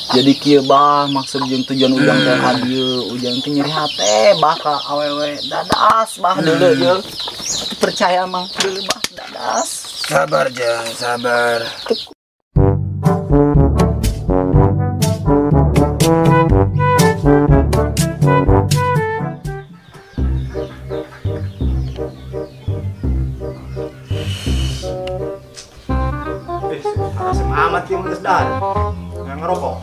Jadi kieu bah maksud jeung tujuan ujang teh hadieu ujang teh nyeri hate bah ka awewe dadas bah deuleu ye percaya mah deuleu bah dadas Sabar Jang, sabar. Asem amat yang udah dah. Nggak ngerokok.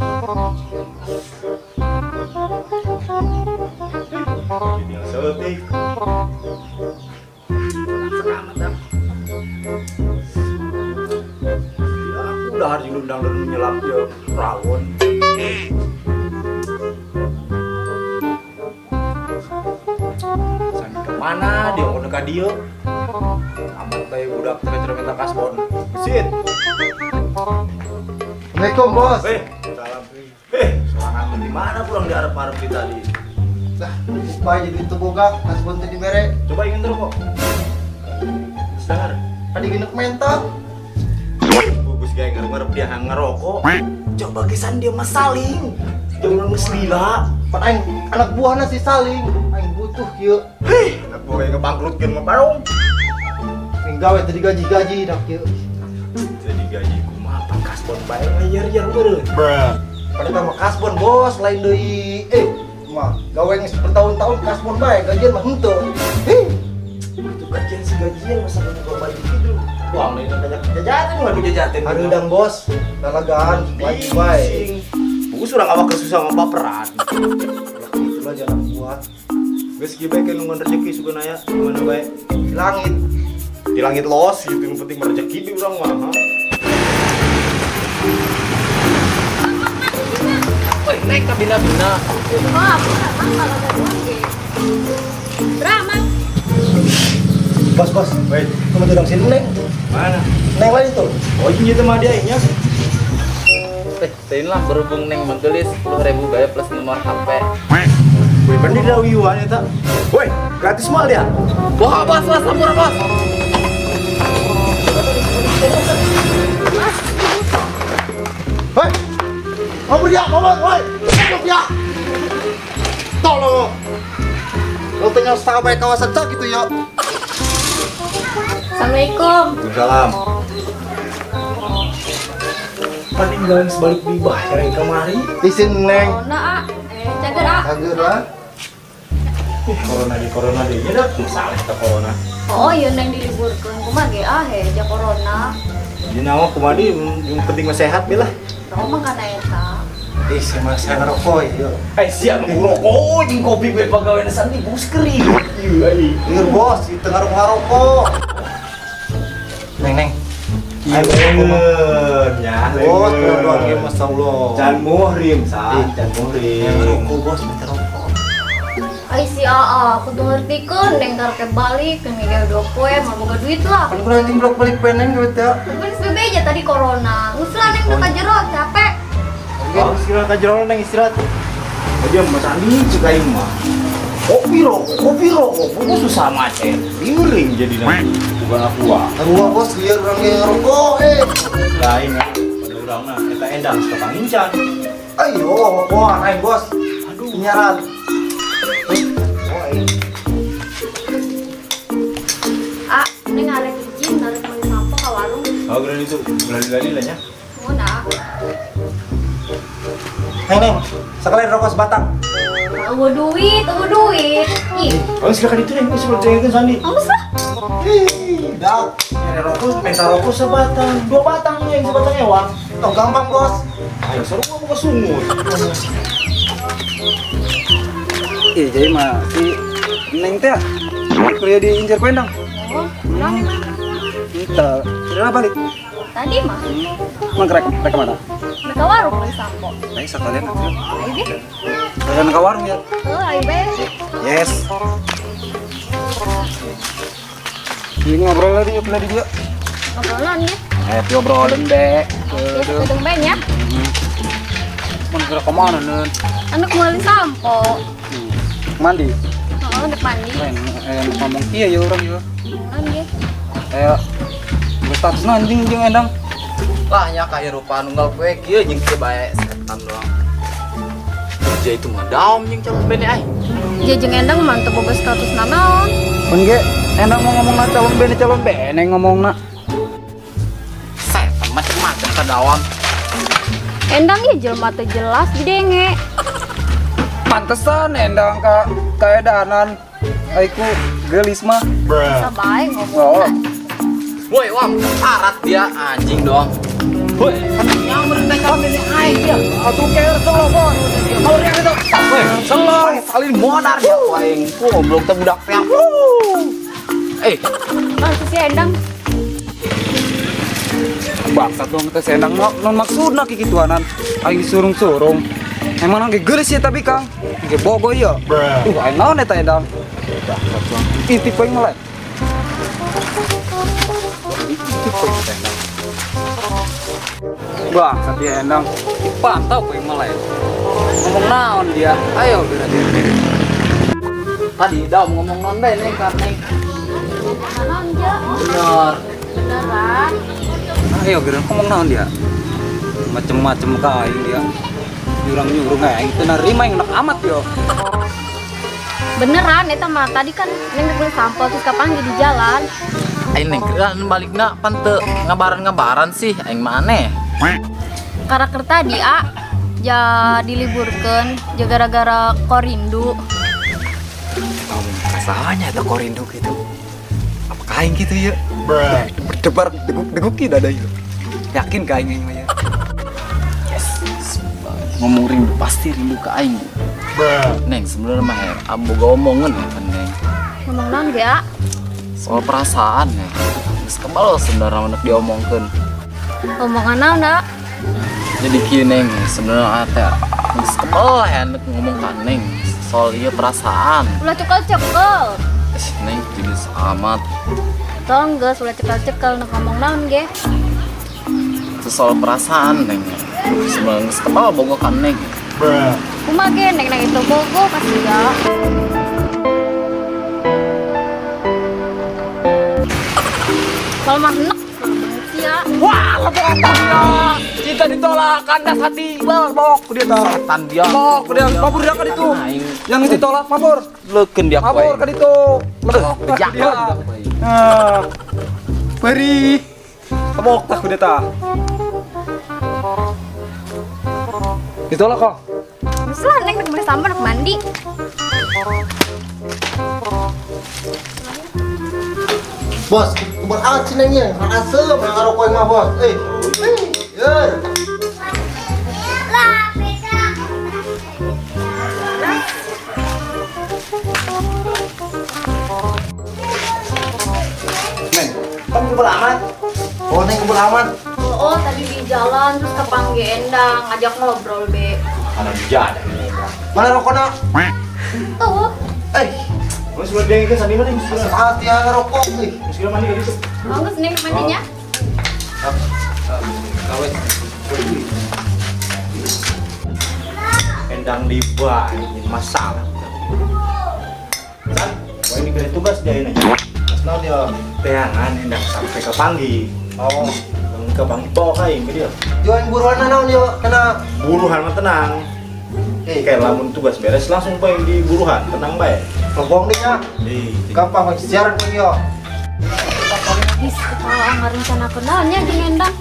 Ini yang setik. Amat dah. Aku udah hari undang dan menyelap dia rawon. Sampai kemana dia mau dekat dia? Amat baik udah terkejar minta kasbon. Besit. Assalamualaikum bos. Salam. Serangan di mana pulang di Arab-Arab kita tadi? Dah, lupa jadi itu boga, kasbon tadi bere. Coba ingin ngerokok. Sedar. Tadi gendek mental. Bubus gaya ngarep dia ngerokok. Coba kesan dia mas saling. Jangan mas lila. Pan aing anak buahna si Saling. Aing butuh kieu. Hei, anak gue yang kebangkrutkeun mah barong. Aing gawe tadi gaji-gaji dah kieu. Jadi gaji kumaha pan kasbon bae layar-layar beureun. Pada mah kasbon bos, lain deui. Mah gawe geus bertahun-tahun kasbon bae, gajian mah henteu. Itu gajian si gajian masa buka baju gitu. Uang lain banyak jajatin ngadu jajatin. Hareudang bos, lalagaan, wajib bae. Buku surang awak kesusah sama baperan. Itulah jalan buah Geus kieu bae kan nungan rezeki sugan aya mana bae. di langit. Di langit los gitu yang penting rezeki di urang mah. woi naik ka bina-bina Drama. Bos, Baik, kamu tudang sini neng. mana? Neng lain tuh. Oh ini mah dia nya. teuing lah berhubung neng menggelis 10.000 bae plus nomor HP Woi, bener dah wiwan eta. Woi, gratis mal dia. wah bos sampur bos Hei, kamu dia, woi, kamu dia. Tolong. Lo tinggal sampai kawasan cak gitu ya. Assalamualaikum. Waalaikumsalam. Peninggalan sebalik di bayar yang kemari. Isin neng. Corona cager Hager lah. Corona deh. Ya dah, masalah kita corona. Oh iya neng diliburkan. Kumaha ge ja corona. Di nawa kumadi yang penting mah sehat belah. Tahu mah kana eta. Isi mas saya ngerokok ya. Siap ngerokok jeung kopi gue pagawean santi bus kering. Iya ai. Liur bos, di tengah ngerokok. Neng. Ayo ya. Bos, doang ya mas Allah. Can muhrim, can muhrim. Ngerokok bos, minta rokok. Ai si Aa, kudu ngertikeun neng karek balik kan ge 2 poe mah boga duit lah. Kan kurang timblok balik peneng gitu ya. Tapi SBB aja tadi corona. Geus lah neng teu ka jero capek. Oh, istirahat aja orang neng istirahat. Aja mas Andi cek aing mah. Kopi rokok, bukan susah macet. Liuring jadi nanti, bukan aku Arwah bos, liur orang yang ngerokok Lain ya, pada urang nah, eta endang suka ngincan. Ayo, wah, naik bos. Aduh, Penyaran. Neng arek izin arek mau sampo ka warung. oh geran itu, gelali-gali lah nya. Muna. Neng, sekalian rokok sebatang. Eueuh duit. Ih, Oh silakan itu yang bisa percayakan Sandi. awas lah. Dah, Ada rokok, minta rokok sebatang, 2 batang yang sebatang ewang. tong gampang bos. Ayo seru kamu ke sungut. Jadi mah si Neng teh kuliah di Injer Pendang. Oh, pulang emang. Kita kira balik. Tadi mah Mang rek mana? mereka warung beli sampo. Ayo sekalian nanti. Ayo deh. Kalian ke warung ya. Ayo be. Yes. Ini ngobrol lagi yuk di dia. Ngobrolan ya. Ngobrolin deh. Ya sedang ben ya. Mau kira kemana nen? Anak beli sampo. Mandi. Oh, depan nih. Ngomong iya ya orang ya. Nanti. Kayak status anjing jeung endang. lah nya kayak rupa nunggal kue kieu jeung kieu bae mantan doang. Dia itu mah daom yang calon bene ai. Jajeng endang mantep boga status nanaon. Pun ge endang mau ngomong calon bene ngomongna. Setan macam-macam ka dawam. Endang ya jelema teu jelas didenge. Pantesan endang kaedanan aiku gelis mah. Sabae ngomong. Oh. Woi, wam, arat dia anjing doang. Woi, yang merendah calon bene ai dia. Atuh keur telepon. Mau dia itu. Woi, selong salin monar dia waing. Goblok teh budak teh. Nah, itu si endang. Bangsat dong teh sendang non maksudna kikituanan. Aing surung-surung. Emang nang geus ya tapi Kang. Ge bogo ieu. Aing naon eta endang. Bangsat dong. Intip poing melek. Intip poing endang. Bangsat dia endang. Dipantau poing melek. Ngomong naon dia? Ayo berarti. Tadi daom ngomong non bae nih karena Nanaon ja? bener. Beneran. Ayo geus ngomong naon dia? Macem-macem ka aing dia. Nyurang-nyurung aing teu narima yang enak amat yo. Beneran eta mah tadi kan neng beli sampel terus kapanggil di jalan. Aing neng kira balikna pan teu ngabaran sih aing mah aneh. Karakter tadi ja diliburkeun ja gara-gara korindu. Kasahanya eta korindu gitu. Apakah aing gitu ya? Berdebar deguk-deguk kita ada ieu. Yakin ka aing mah ya? Ngomong rindu pasti rindu ke aing. Neng sebenarnya mah boga omongan ya kan neng. Ngomong naon ge Soal perasaan neng. Geus kebal sebenarnya menurut diomongkeun. Omongan naon da? Jadi kieu neng sebenarnya teh geus kebal ya nek ngomong ka neng soal ieu perasaan. Ulah cekel-cekel. Neng tidak amat. Tolong geus ulah cekel-cekel nek ngomong naon ge. Itu soal perasaan neng. Sebenarnya geus kebal boga ka neng. Kumaha ge neng itu bogo pasti ya. Kalau mah enak ya. Wah, lebih atas ya. Cinta ditolak, kandas hati. Bok ku dia tah. Setan dia. Bok ku dia mabur dia ka ditu. Yang ditolak mabur. Leukeun dia Mabur ka ditu. Lebok ka Bejak dia. Nah. Beri. Lebok tah ku dia tah. Ditolak kok. Misal neng nek beli sampel nek mandi. Bos, kubar alat sih nengnya. Asem yang ngarokok yang mah bos. Yer. Neng, kamu kumpul amat? Oh, neng kubar aman. Oh, tadi di jalan terus kepanggil endang ngajak ngobrol be. Ada jadah. Mana rokoknya? Tuh, Mas sudah dia ke sana mana? Saat dia ngerokok. Sudah mandi gitu. mau neng mandinya? Kawet. Endang liba, ini masalah. San, wah ini kena tugas dia ini. Nah dia. Teangan endang sampai ke Panggi. Oh, Ke Panggi bawa kain ke dia. jualan buruan naon dia kena. Buruhan mah tenang. Kayak lamun tugas beres langsung poin di buruhan, tenang baik. Lebong dia. Gampang masih siaran pun dia. Bis, kalau anggar rencana kenalnya di endang.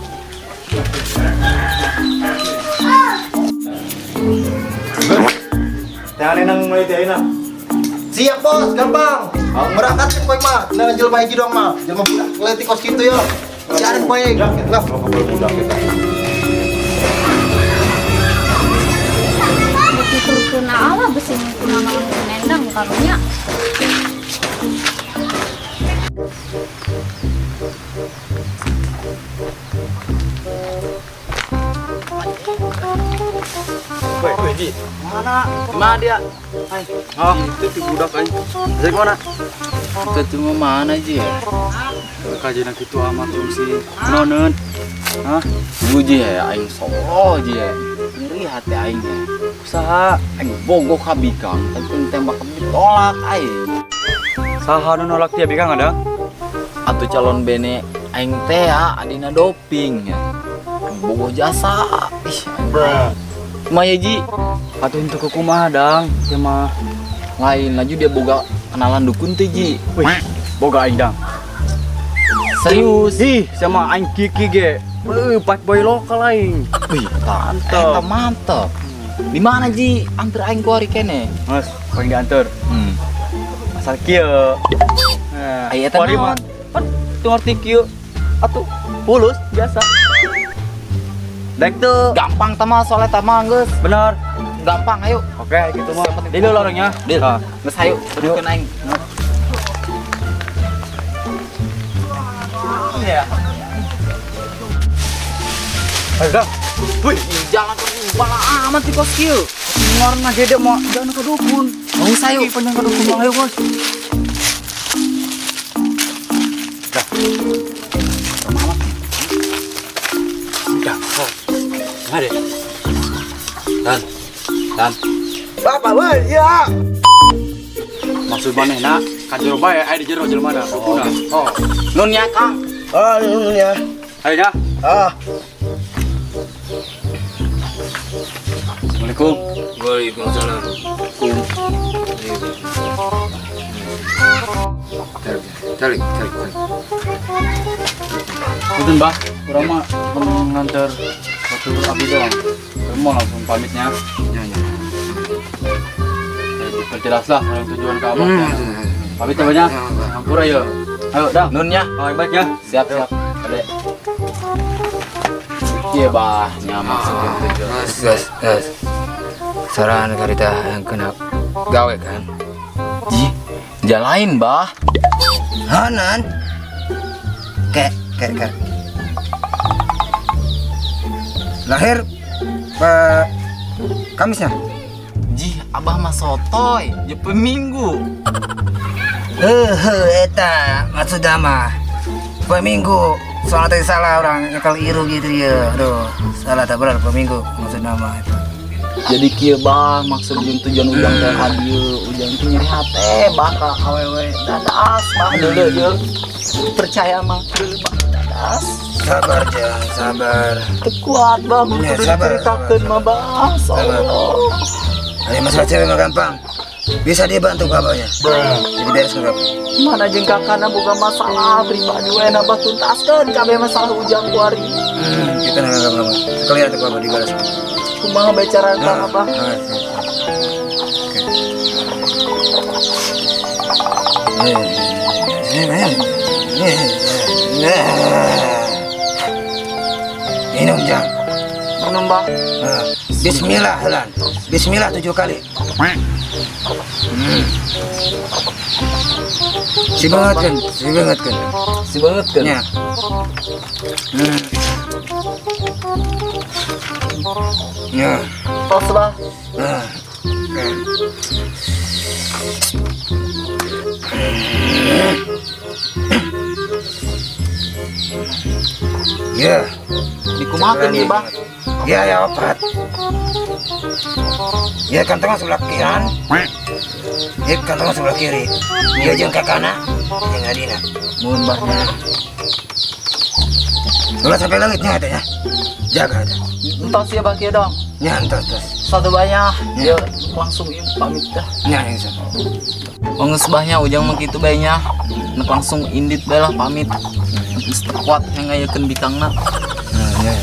Teangan endang mulai tiaina. Siap bos, gampang. Merangkat poin mah, nah jelma hiji dong mah. Jelma budak leti kos kitu ya. Siaran poin. Lah, Kalau budak kita. Begitu kena ala besi kena naon endang karunya. Woi, Ji. Mana? Gimana dia? Oh, itu ti budak aing. Jadi mana? Ketemu mana aja ya? Kajana kitu amat tuh si noneun. Hah? Gue aja ya, aing solo aja ya. Nyeri hati aing ya. Usaha aing bogoh ka bikang, tapi tembak ditolak aing. Saha nu nolak dia bikang ada? Atuh calon bene aing teh ya adina doping ya. Aing bogoh jasa. Ih, Maya Ji, Atau untuk ke kumaha dang, ya mah. lain laju dia boga kenalan dukun teh Ji. Wih, boga aing dang. Serius. Ih, sama aing Kiki ge. Pat boy lokal aing. Wih, Mantep. eta mantep. Di mana Ji? Antar aing kuari kene. Mas, paling diantar. Asal kieu. Nah, Aya eta kuari naon? mah. Kan tu arti kieu. Atuh pulus biasa. Dek tuh. Gampang tama soalnya tama geus. Bener. Gampang ayo. Oke, gitu mah. Yang penting Deal orangnya. Deal. Ah. Geus ayo, teruskeun aing. Iya. Ayo dah. Wih, jangan kepala amat di kos kieu. Ngarna gede mah jangan ke dukun. Mau sayo. Panjang ke dukun mah ayo, Bos. Dah. Mari. Dan Bapak, woi, ya. Maksud maneh nak, kan jero bae aya di jero jelema na. Oh. nun ya Kang. Ah, ini ya. Ayo ya. Ah, Assalamualaikum. Waalaikumsalam. Cari. Punten, Mbah. Urang mah nganter satu abdi doang. Saya mau langsung pamitnya. Ya. Perjelas lah yang tujuan ke abah. Pamit ya banyak. Hampura ya. Ayo, dah. Nun ya. Baik ya. Siap. Ade. Iya bah, nyaman tujuan. Gas. Saran karita yang kena gawe kan. Ji, jalain bah. Hanan. Kek. Lahir Kamisnya. Ji, abah mah sotoy, je peminggu. Eta maksudnya mah peminggu. Soalnya tadi salah orang nyekal iru gitu ya. Aduh, salah tak benar peminggu maksudnya mah itu. Jadi kieu bah, maksud jeung tujuan ujang teh hadieu, ujang teh nyeri hate bah ka awewe dadas bah deuleu ye. Percaya mah deuleu bah dadas. Sabar Jang, sabar. Teu kuat bah, Ya, kudu sabar. diceritakeun mah bah. Allah. Ada masalah cewek mah gampang. Bisa dibantu kabanya. Jadi beres enggak? Mana jeung kakana boga masalah pribadi we na bah tuntaskeun kabeh masalah ujang kuari. Kita nggak sekalian tuh kabah dibalas. Kumaha bicara Kang Abah? Minum Jang. Minum bah. Bismillah Lan. Bismillah 7 kali. Si banget kan. Si banget kan. Ya. Ya. Tos bah. Ya. Dikumakeun ieu bah. Ya opat. Ya kantong sebelah kanan. Ya kantong sebelah kiri. Ya jeung ka kana, jeung adina. Mun bahnya. Ulah sampai langitnya ada ya. Jaga ada. Entos ya bah kieu dong. Ya entos. Satu banyak. Ya. Ya langsung ieu pamit dah. Ya yang sana. Ongeus bahnya ujang mah kitu bae nya. Nek langsung indit bae lah pamit. Geus kuat ngayakeun bikangna. Ya.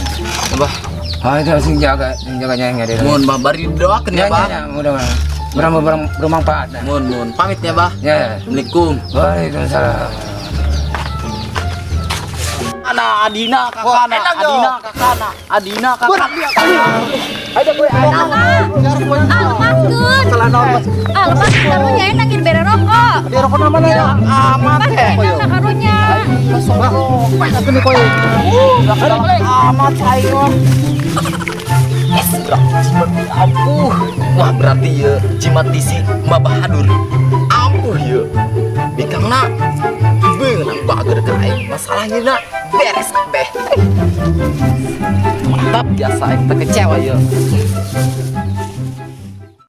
Bah, Ah itu harus jaganya yang ada. mun bah bari doakeun ya bah. Mudah bermanfaat. Mun pamit ya bah. Ya. Assalamualaikum. Waalaikumsalam. Adina kakana. Lepas karunya enak ini bere rokok. Di rokok mana ya? Amat teh. Enak karunya. Amat ayo. Ampuh. Wah berarti ya jimat disi Mbak Bahadur. Ampuh ya. Bikangna beunang bager ka aing. Masalahnya na beres kabeh. Mantap biasa aing teh kecewa ya.